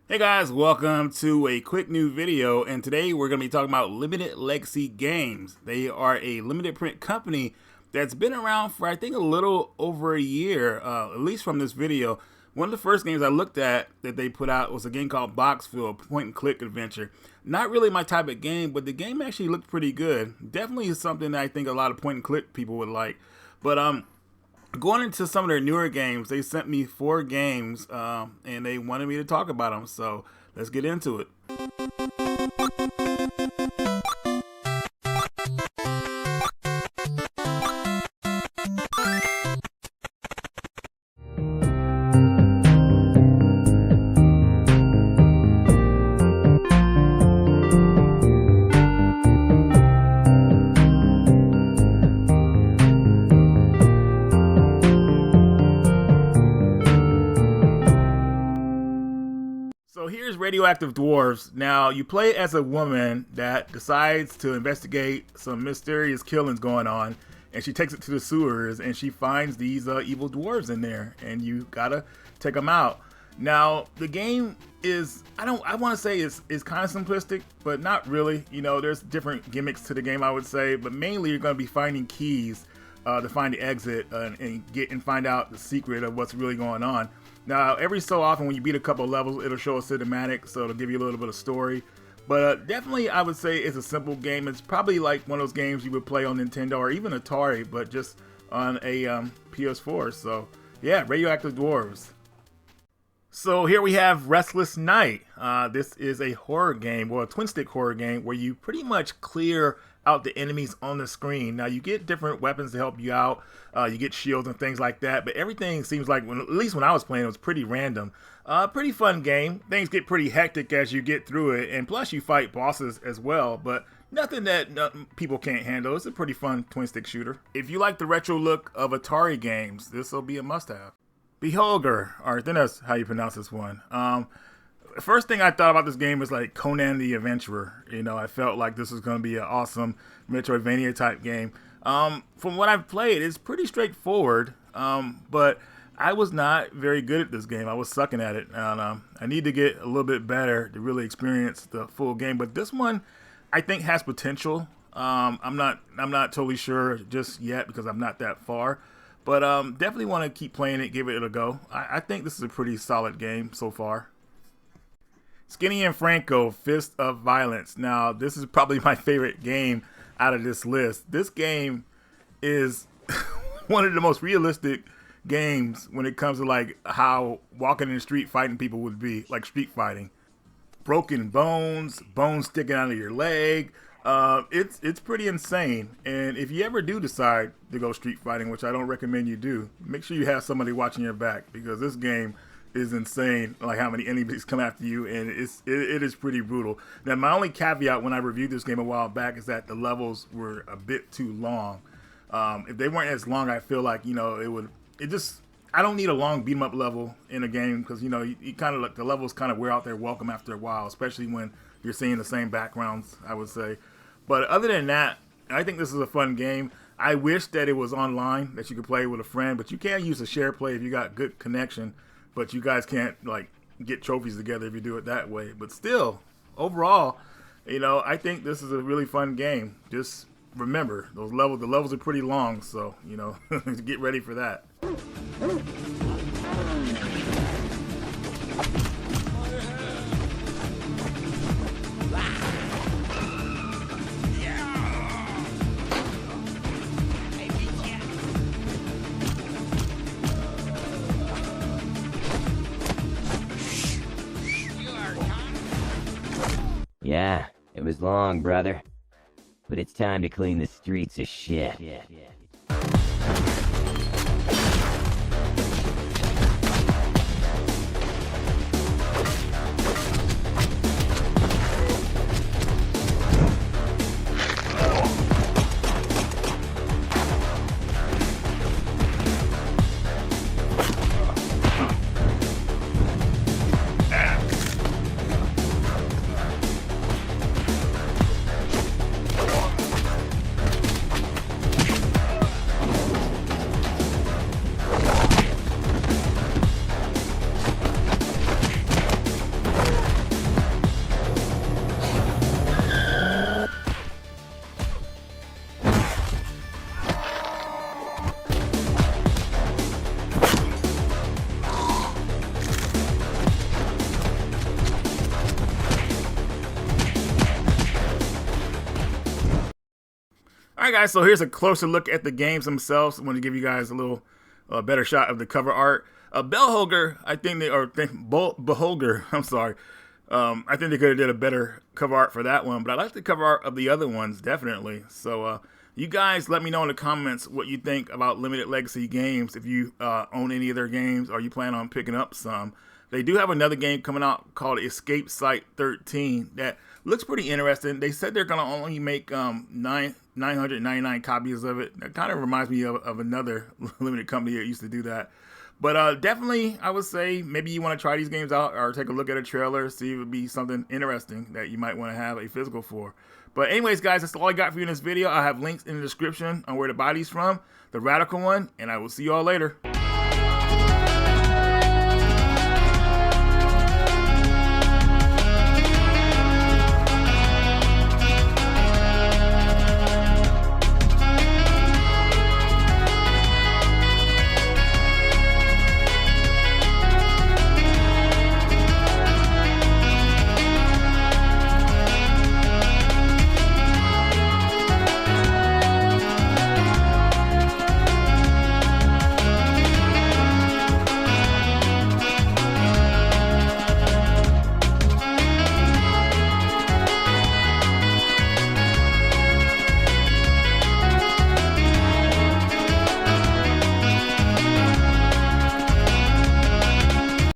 Hey guys, welcome to a quick new video, and today we're going to be talking about Limited Legacy Games. They are a limited print company that's been around for I think a little over a year, at least from this video. One of the first games I looked at that they put out was a game called Boxville, a point and click adventure. Not really my type of game, but the game actually looked pretty good. Definitely is something that I think a lot of point and click people would like. But going into some of their newer games, they sent me 4 games and they wanted me to talk about them, so let's get into it. So here's Radioactive Dwarves. Now, you play as a woman that decides to investigate some mysterious killings going on, and she takes it to the sewers, and she finds these evil dwarves in there, and you gotta take them out. Now, the game is, I want to say is kind of simplistic, but not really. You know, there's different gimmicks to the game, I would say, but mainly you're gonna be finding keys to find the exit and find out the secret of what's really going on. Now, every so often when you beat a couple of levels, it'll show a cinematic, so it'll give you a little bit of story. But definitely, I would say it's a simple game. It's probably like one of those games you would play on Nintendo or even Atari, but just on a PS4. So, yeah, Radioactive Dwarves. So here we have Restless Night. This is a horror game, well, a twin-stick horror game, where you pretty much clear out the enemies on the screen. Now, you get different weapons to help you out. You get shields and things like that, but everything seems like, at least when I was playing, it was pretty random. Pretty fun game. Things get pretty hectic as you get through it, and plus you fight bosses as well, but nothing that people can't handle. It's a pretty fun twin-stick shooter. If you like the retro look of Atari games, this will be a must-have. Beholgar, or I think that's how you pronounce this one. First thing I thought about this game was like Conan the Adventurer. You know, I felt like this was going to be an awesome Metroidvania type game. From what I've played, it's pretty straightforward, but I was not very good at this game. I was sucking at it, and I need to get a little bit better to really experience the full game. But this one, I think, has potential. I'm not totally sure just yet because I'm not that far. But definitely want to keep playing it, give it a go. I think this is a pretty solid game so far. Skinny and Franko, Fist of Violence. Now, this is probably my favorite game out of this list. This game is one of the most realistic games when it comes to like how walking in the street fighting people would be, like street fighting. Broken bones, bones sticking out of your leg. It's pretty insane, and if you ever do decide to go street fighting, which I don't recommend you do, make sure you have somebody watching your back, because this game is insane, like how many enemies come after you, and it is pretty brutal. Now, my only caveat when I reviewed this game a while back is that the levels were a bit too long. If they weren't as long, I feel like, you know, I don't need a long beat 'em up level in a game, because, you know, you kind of, like, the levels kind of wear out their welcome after a while, especially when you're seeing the same backgrounds, I would say. But other than that, I think this is a fun game. I wish that it was online, that you could play with a friend, but you can use a share play if you got good connection. But you guys can't like get trophies together if you do it that way. But still, overall, you know, I think this is a really fun game. Just remember, the levels are pretty long, so, you know, get ready for that. Yeah, it was long, brother. But it's time to clean the streets of shit. Alright guys, so here's a closer look at the games themselves. I want to give you guys a little better shot of the cover art. Beholgar, I think Beholgar, I'm sorry. I think they could have did a better cover art for that one, but I like the cover art of the other ones, definitely. So you guys let me know in the comments what you think about Limited Legacy games, if you own any of their games or you plan on picking up some. They do have another game coming out called Escape Site 13 that looks pretty interesting. They said they're going to only make 999 copies of it. That kind of reminds me of another limited company that used to do that. But definitely, I would say maybe you want to try these games out or take a look at a trailer, see if it would be something interesting that you might want to have a physical for. But anyways, guys, that's all I got for you in this video. I have links in the description on where to buy these from, the Radical one, and I will see you all later.